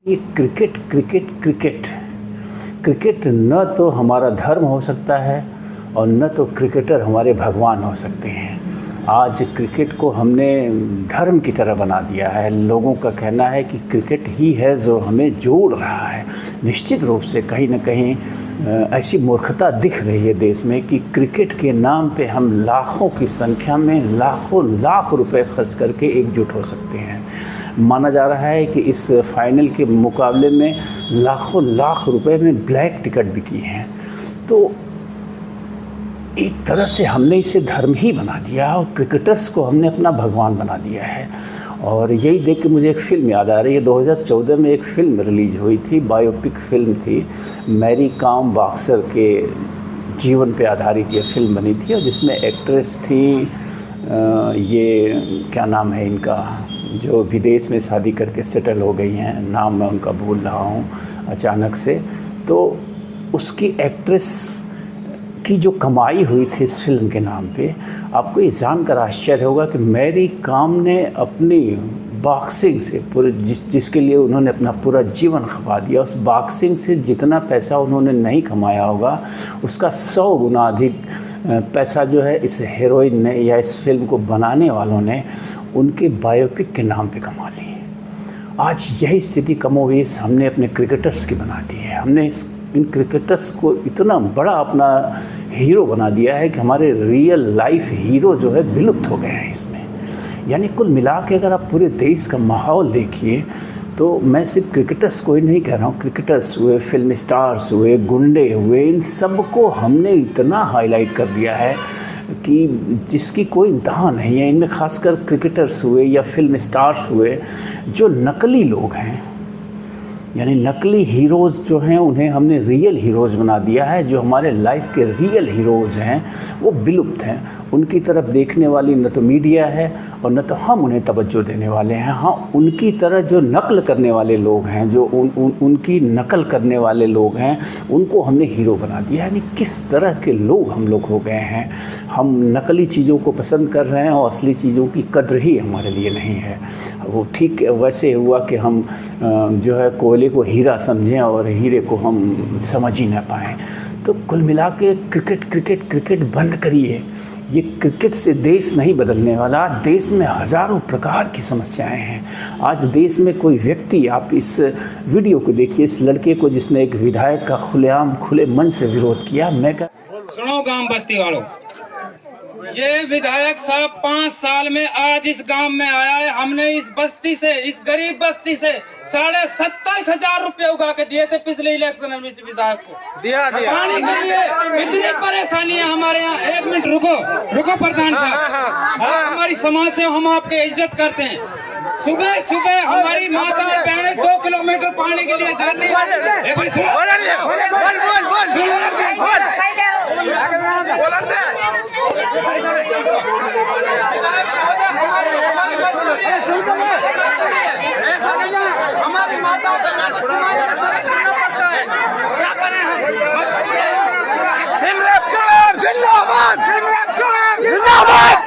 ये cricket cricket cricket cricket न तो हमारा धर्म हो सकता है और न तो क्रिकेटर हमारे भगवान हो सकते हैं। आज क्रिकेट को हमने धर्म की तरह बना दिया है। लोगों का कहना है कि क्रिकेट ही है जो हमें जोड़ रहा है। निश्चित रूप से कहीं न कहीं ऐसी मूर्खता दिख रही है देश में कि क्रिकेट के नाम पे हम लाखों की संख्या में लाखों लाख रुपए खर्च करके एकजुट हो सकते हैं। माना जा रहा है कि इस फाइनल के मुकाबले में लाखों लाख रुपए में ब्लैक टिकट बिकी हैं। तो एक तरह से हमने इसे धर्म ही बना दिया और क्रिकेटर्स को हमने अपना भगवान बना दिया है। और यही देख के मुझे एक फ़िल्म याद आ रही है। 2014 में एक फ़िल्म रिलीज़ हुई थी, बायोपिक फ़िल्म थी। मैरी कॉम बॉक्सर के जीवन पे आधारित ये फ़िल्म बनी थी और जिसमें एक्ट्रेस थी ये क्या नाम है इनका, जो विदेश में शादी करके सेटल हो गई हैं, नाम मैं उनका भूल रहा हूँ अचानक से। तो उसकी एक्ट्रेस की जो कमाई हुई थी इस फिल्म के नाम पे, आपको ये जानकर आश्चर्य होगा कि मैरी कॉम ने अपनी बॉक्सिंग से पूरे जिसके लिए उन्होंने अपना पूरा जीवन खपा दिया, उस बॉक्सिंग से जितना पैसा उन्होंने नहीं कमाया होगा उसका 100 गुना अधिक पैसा जो है इस हीरोइन ने या इस फिल्म को बनाने वालों ने उनके बायोपिक के नाम पे कमा ली। आज यही स्थिति कमोवेश हमने अपने क्रिकेटर्स की बना दी है। हमने इन क्रिकेटर्स को इतना बड़ा अपना हीरो बना दिया है कि हमारे रियल लाइफ हीरो जो है विलुप्त हो गए हैं इसमें। यानी कुल मिला के अगर आप पूरे देश का माहौल देखिए तो मैं सिर्फ क्रिकेटर्स को ही नहीं कह रहा हूँ, क्रिकेटर्स हुए, फिल्म स्टार्स हुए, गुंडे हुए, इन सब को हमने इतना हाईलाइट कर दिया है कि जिसकी कोई इंतहा नहीं है। इनमें खासकर क्रिकेटर्स हुए या फिल्म स्टार्स हुए जो नकली लोग हैं, यानी नकली हीरोज़ जो हैं उन्हें हमने रियल हीरोज़ बना दिया है। जो हमारे लाइफ के रियल हीरोज़ हैं वो विलुप्त हैं। उनकी तरफ देखने वाली न तो मीडिया है और न तो हम उन्हें तवज्जो देने वाले हैं। हाँ, उनकी तरह जो नकल करने वाले लोग हैं, जो उनकी नकल करने वाले लोग हैं, उनको हमने हीरो बना दिया। यानी किस तरह के लोग हम लोग हो गए हैं। हम नकली चीज़ों को पसंद कर रहे हैं और असली चीज़ों की कद्र ही हमारे लिए नहीं है। वो ठीक वैसे हुआ कि हम जो है कोयले को हीरा समझें और हीरे को हम समझ ही ना पाएँ। तो कुल मिला के क्रिकेट क्रिकेट क्रिकेट बंद करिए। ये क्रिकेट से देश नहीं बदलने वाला। देश में हज़ारों प्रकार की समस्याएं हैं। आज देश में कोई व्यक्ति, आप इस वीडियो को देखिए, इस लड़के को जिसने एक विधायक का खुलेआम खुले मन से विरोध किया। सुनो गांव बस्ती वालों, ये विधायक साहब 5 साल में आज इस गांव में आया है। हमने इस बस्ती से, इस गरीब बस्ती से 27,500 रुपए उगा के दिए थे पिछले इलेक्शन में विधायक को। दिया पानी के लिए इतनी परेशानी है हमारे यहाँ। 1 मिनट रुको प्रधान साहब, हमारी समाज से हम आपकी इज्जत करते हैं। सुबह सुबह हमारी माता बहनें 2 किलोमीटर पानी के लिए जाती है। हमारी माता क्या करें हम? जिंदाबाद जिंदाबाद जिंदाबाद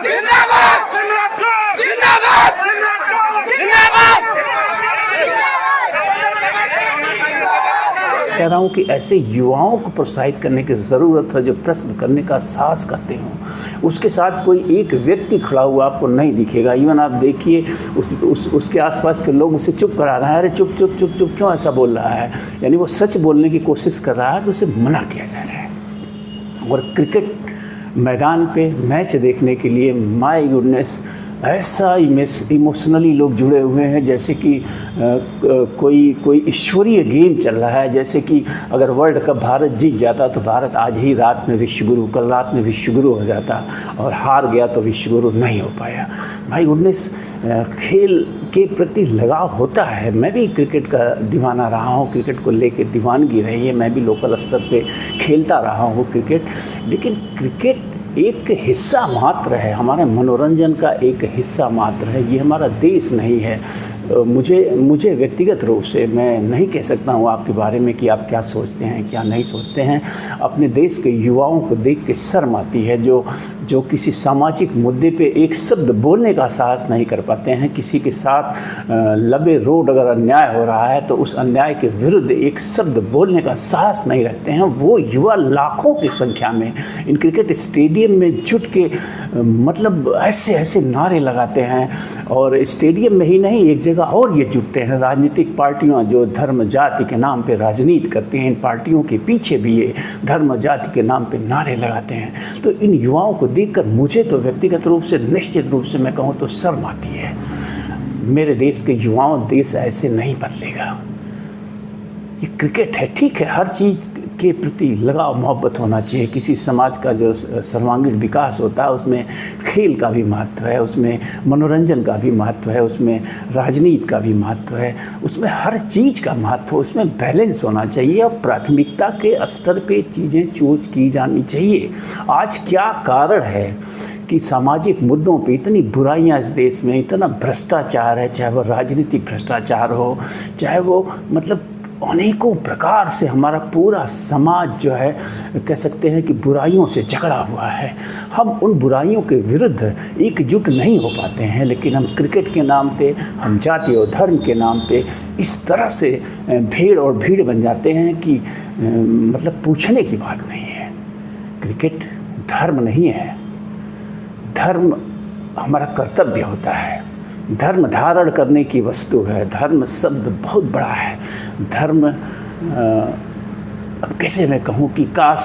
जिंदाबाद जिंदाबाद जिंदाबाद जिंदाबाद। कह रहा हूँ कि ऐसे युवाओं को प्रोत्साहित करने की ज़रूरत है जो प्रश्न करने का साहस करते हों। उसके साथ कोई एक व्यक्ति खड़ा हुआ आपको नहीं दिखेगा। इवन आप देखिए उसके आसपास के लोग उसे चुप करा रहे हैं। अरे चुप चुप चुप चुप, क्यों ऐसा बोल रहा है? यानी वो सच बोलने की कोशिश कर रहा है तो उसे मना किया जा रहा है। और क्रिकेट मैदान पे मैच देखने के लिए माय गुडनेस ऐसा इमोशनली लोग जुड़े हुए हैं जैसे कि कोई ईश्वरीय गेम चल रहा है। जैसे कि अगर वर्ल्ड कप भारत जीत जाता तो भारत आज ही रात में विश्वगुरु, कल रात में विश्वगुरु हो जाता, और हार गया तो विश्वगुरु नहीं हो पाया। भाई गुडनेस, खेल के प्रति लगाव होता है। मैं भी क्रिकेट का दीवाना रहा हूँ, क्रिकेट को लेकर दीवानगी रही है। मैं भी लोकल स्तर पे खेलता रहा हूँ क्रिकेट। लेकिन क्रिकेट एक हिस्सा मात्र है, हमारे मनोरंजन का एक हिस्सा मात्र है। ये हमारा देश नहीं है। मुझे व्यक्तिगत रूप से मैं नहीं कह सकता हूँ आपके बारे में कि आप क्या सोचते हैं क्या नहीं सोचते हैं। अपने देश के युवाओं को देख के शर्म आती है जो किसी सामाजिक मुद्दे पे एक शब्द बोलने का साहस नहीं कर पाते हैं। किसी के साथ लबे रोड अगर अन्याय हो रहा है तो उस अन्याय के विरुद्ध एक शब्द बोलने का साहस नहीं रखते हैं। वो युवा लाखों की संख्या में इन क्रिकेट स्टेडियम में जुट के मतलब ऐसे ऐसे नारे लगाते हैं, और स्टेडियम में ही नहीं एक जगह और ये जुटते हैं। राजनीतिक पार्टियां जो धर्म जाति के नाम पे राजनीति करती हैं, इन पार्टियों के पीछे भी ये धर्म जाति के नाम पे नारे लगाते हैं। तो इन युवाओं को देखकर मुझे तो व्यक्तिगत रूप से निश्चित रूप से मैं कहूँ तो शर्म आती है। मेरे देश के युवाओं, देश ऐसे नहीं बदलेगा। ये क्रिकेट है, ठीक है, हर चीज़ के प्रति लगाव मोहब्बत होना चाहिए। किसी समाज का जो सर्वांगीण विकास होता है उसमें खेल का भी महत्व है, उसमें मनोरंजन का भी महत्व है, उसमें राजनीति का भी महत्व है, उसमें हर चीज़ का महत्व, उसमें बैलेंस होना चाहिए और प्राथमिकता के स्तर पे चीज़ें चूज की जानी चाहिए। आज क्या कारण है कि सामाजिक मुद्दों पे इतनी बुराइयां इस देश में, इतना भ्रष्टाचार है, चाहे वो राजनीतिक भ्रष्टाचार हो, चाहे वो मतलब अनेकों प्रकार से हमारा पूरा समाज जो है कह सकते हैं कि बुराइयों से जकड़ा हुआ है। हम उन बुराइयों के विरुद्ध एकजुट नहीं हो पाते हैं, लेकिन हम क्रिकेट के नाम पे, हम जाति और धर्म के नाम पे इस तरह से भीड़ और भीड़ बन जाते हैं कि मतलब पूछने की बात नहीं है। क्रिकेट धर्म नहीं है, धर्म हमारा कर्तव्य होता है, धर्म धारण करने की वस्तु है। धर्म शब्द बहुत बड़ा है। धर्म अब कैसे मैं कहूँ कि काश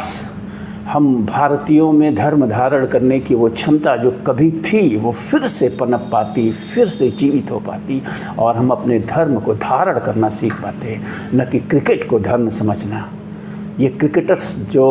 हम भारतीयों में धर्म धारण करने की वो क्षमता जो कभी थी वो फिर से पनप पाती, फिर से जीवित हो पाती और हम अपने धर्म को धारण करना सीख पाते, न कि क्रिकेट को धर्म समझना। ये क्रिकेटर्स जो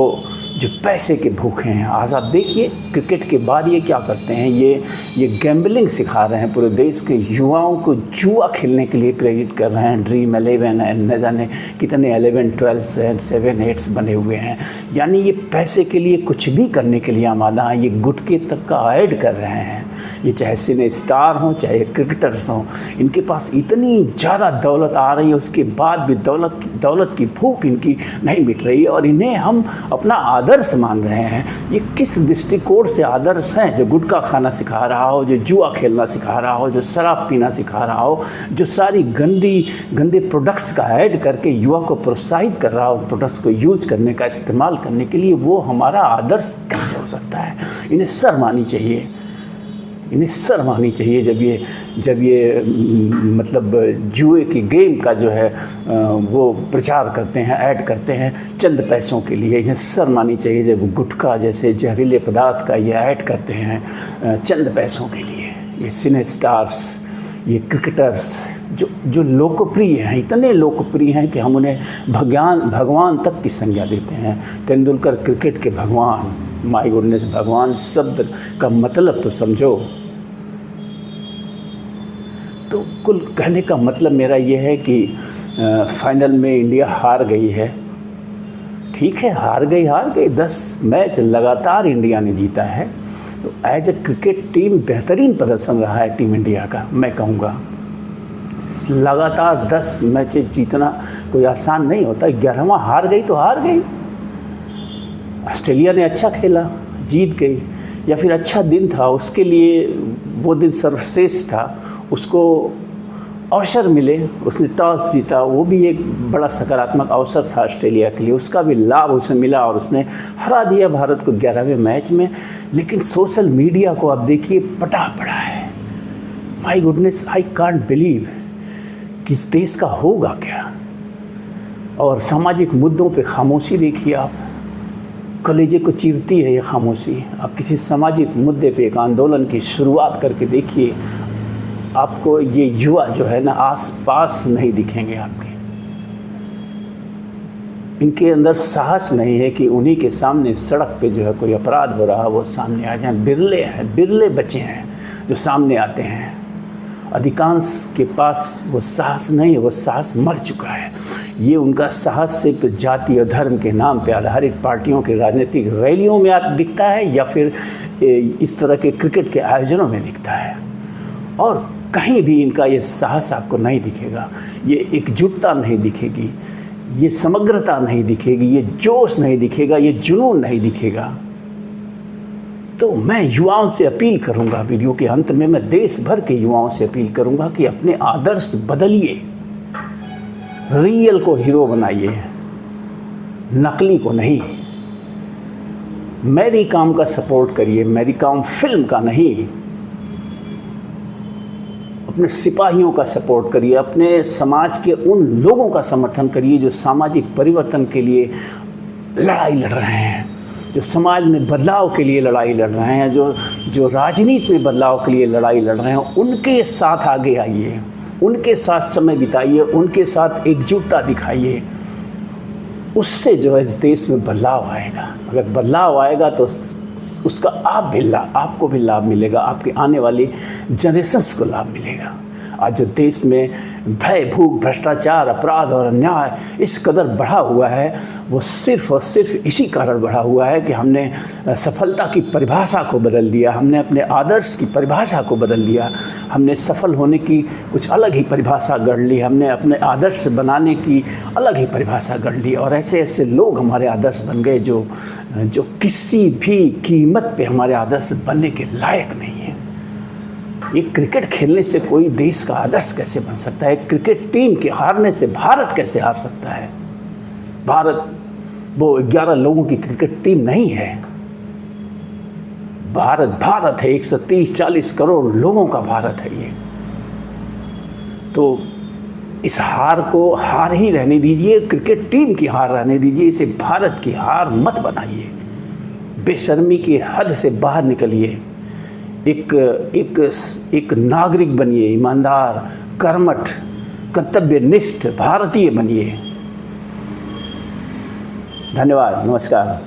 पैसे के भूखे हैं, आज आप देखिए क्रिकेट के बाद ये क्या करते हैं, ये गैम्बलिंग सिखा रहे हैं। पूरे देश के युवाओं को जुआ खेलने के लिए प्रेरित कर रहे हैं। ड्रीम 11 है, न जाने कितने 11, 12 हैं, 7, 8 बने हुए हैं। यानी ये पैसे के लिए कुछ भी करने के लिए आमादा हैं। ये गुटके तक का ऐड कर रहे हैं। ये चाहे सिने स्टार हों, चाहे क्रिकेटर्स हों, इनके पास इतनी ज़्यादा दौलत आ रही है, उसके बाद भी दौलत की भूख इनकी नहीं मिट रही है और इन्हें हम अपना आदर्श मान रहे हैं। ये किस दृष्टिकोण से आदर्श हैं? जो गुटखा खाना सिखा रहा हो, जो जुआ खेलना सिखा रहा हो, जो शराब पीना सिखा रहा हो, जो सारी गंदे प्रोडक्ट्स का ऐड करके युवा को प्रोत्साहित कर रहा हो प्रोडक्ट्स को यूज करने का, इस्तेमाल करने के लिए, वो हमारा आदर्श कैसे हो सकता है? इन्हें शर्म आनी चाहिए। इन्हें शर्म आनी चाहिए जब ये मतलब जुए की गेम का जो है वो प्रचार करते हैं, ऐड करते हैं चंद पैसों के लिए। इन्हें शर्म आनी चाहिए जब गुटखा जैसे जहरीले पदार्थ का ये ऐड करते हैं चंद पैसों के लिए। ये सिने स्टार्स, ये क्रिकेटर्स जो लोकप्रिय हैं, इतने लोकप्रिय हैं कि हम उन्हें भगवान तक की संज्ञा देते हैं। तेंदुलकर क्रिकेट के भगवान, माय गुडनेस, भगवान शब्द का मतलब तो समझो। तो कुल कहने का मतलब मेरा ये है कि फाइनल में इंडिया हार गई है। ठीक है, हार गई 10 मैच लगातार इंडिया ने जीता है। तो एज ए क्रिकेट टीम बेहतरीन प्रदर्शन रहा है टीम इंडिया का, मैं कहूँगा। लगातार 10 मैचेस जीतना कोई आसान नहीं होता। 11वां हार गई तो हार गई। ऑस्ट्रेलिया ने अच्छा खेला, जीत गई, या फिर अच्छा दिन था उसके लिए, वो दिन सर्वश्रेष्ठ था, उसको अवसर मिले, उसने टॉस जीता, वो भी एक बड़ा सकारात्मक अवसर था ऑस्ट्रेलिया के लिए, उसका भी लाभ उसे मिला और उसने हरा दिया भारत को 11वें मैच में। लेकिन सोशल मीडिया को आप देखिए पटा पड़ा है। My goodness, I can't believe कि इस देश का होगा क्या। और सामाजिक मुद्दों पे खामोशी देखिए आप, कलेजे को चीरती है ये खामोशी। आप किसी सामाजिक मुद्दे पे एक आंदोलन की शुरुआत करके देखिए, आपको ये युवा जो है ना आस पास नहीं दिखेंगे आपके। इनके अंदर साहस नहीं है कि उन्हीं के सामने सड़क पे जो है कोई अपराध हो रहा है वो सामने आ जाए। बिरले बच्चे हैं जो सामने आते हैं। अधिकांश के पास वो साहस नहीं है, वो साहस मर चुका है। ये उनका साहस सिर्फ जाति और धर्म के नाम पे आधारित पार्टियों के राजनीतिक रैलियों में दिखता है या फिर इस तरह के क्रिकेट के आयोजनों में दिखता है। और कहीं भी इनका ये साहस आपको नहीं दिखेगा, ये एकजुटता नहीं दिखेगी, ये समग्रता नहीं दिखेगी, ये जोश नहीं दिखेगा, ये जुनून नहीं दिखेगा। तो मैं युवाओं से अपील करूंगा, वीडियो के अंत में मैं देश भर के युवाओं से अपील करूंगा कि अपने आदर्श बदलिए, रियल को हीरो बनाइए, नकली को नहीं। मैरी कॉम का सपोर्ट करिए, मैरी कॉम फिल्म का नहीं। अपने सिपाहियों का सपोर्ट करिए, अपने समाज के उन लोगों का समर्थन करिए जो सामाजिक परिवर्तन के लिए लड़ाई लड़ रहे हैं, जो समाज में बदलाव के लिए लड़ाई लड़ रहे हैं, जो राजनीति में बदलाव के लिए लड़ाई लड़ रहे हैं। उनके साथ आगे आइए, उनके साथ समय बिताइए, उनके साथ एकजुटता दिखाइए। उससे जो है इस देश में बदलाव आएगा। अगर बदलाव आएगा तो उसका आपको भी लाभ मिलेगा, आपके आने वाली जनरेशंस को लाभ मिलेगा। आज जो देश में भय, भूख, भ्रष्टाचार, अपराध और अन्याय इस कदर बढ़ा हुआ है, वो सिर्फ और सिर्फ इसी कारण बढ़ा हुआ है कि हमने सफलता की परिभाषा को बदल दिया, हमने अपने आदर्श की परिभाषा को बदल दिया, हमने सफल होने की कुछ अलग ही परिभाषा गढ़ ली, हमने अपने आदर्श बनाने की अलग ही परिभाषा गढ़ ली। और ऐसे ऐसे लोग हमारे आदर्श बन गए जो किसी भी कीमत पे हमारे आदर्श बनने के लायक नहीं है। ये क्रिकेट खेलने से कोई देश का आदर्श कैसे बन सकता है? क्रिकेट टीम के हारने से भारत कैसे हार सकता है? भारत वो 11 लोगों की क्रिकेट टीम नहीं है। भारत है, 130-140 करोड़ लोगों का भारत है ये। तो इस हार को हार ही रहने दीजिए, क्रिकेट टीम की हार रहने दीजिए, इसे भारत की हार मत बनाइए। बेशर्मी की हद से बाहर निकलिए, एक नागरिक बनिए, ईमानदार, कर्मठ, कर्तव्यनिष्ठ भारतीय बनिए। धन्यवाद, नमस्कार।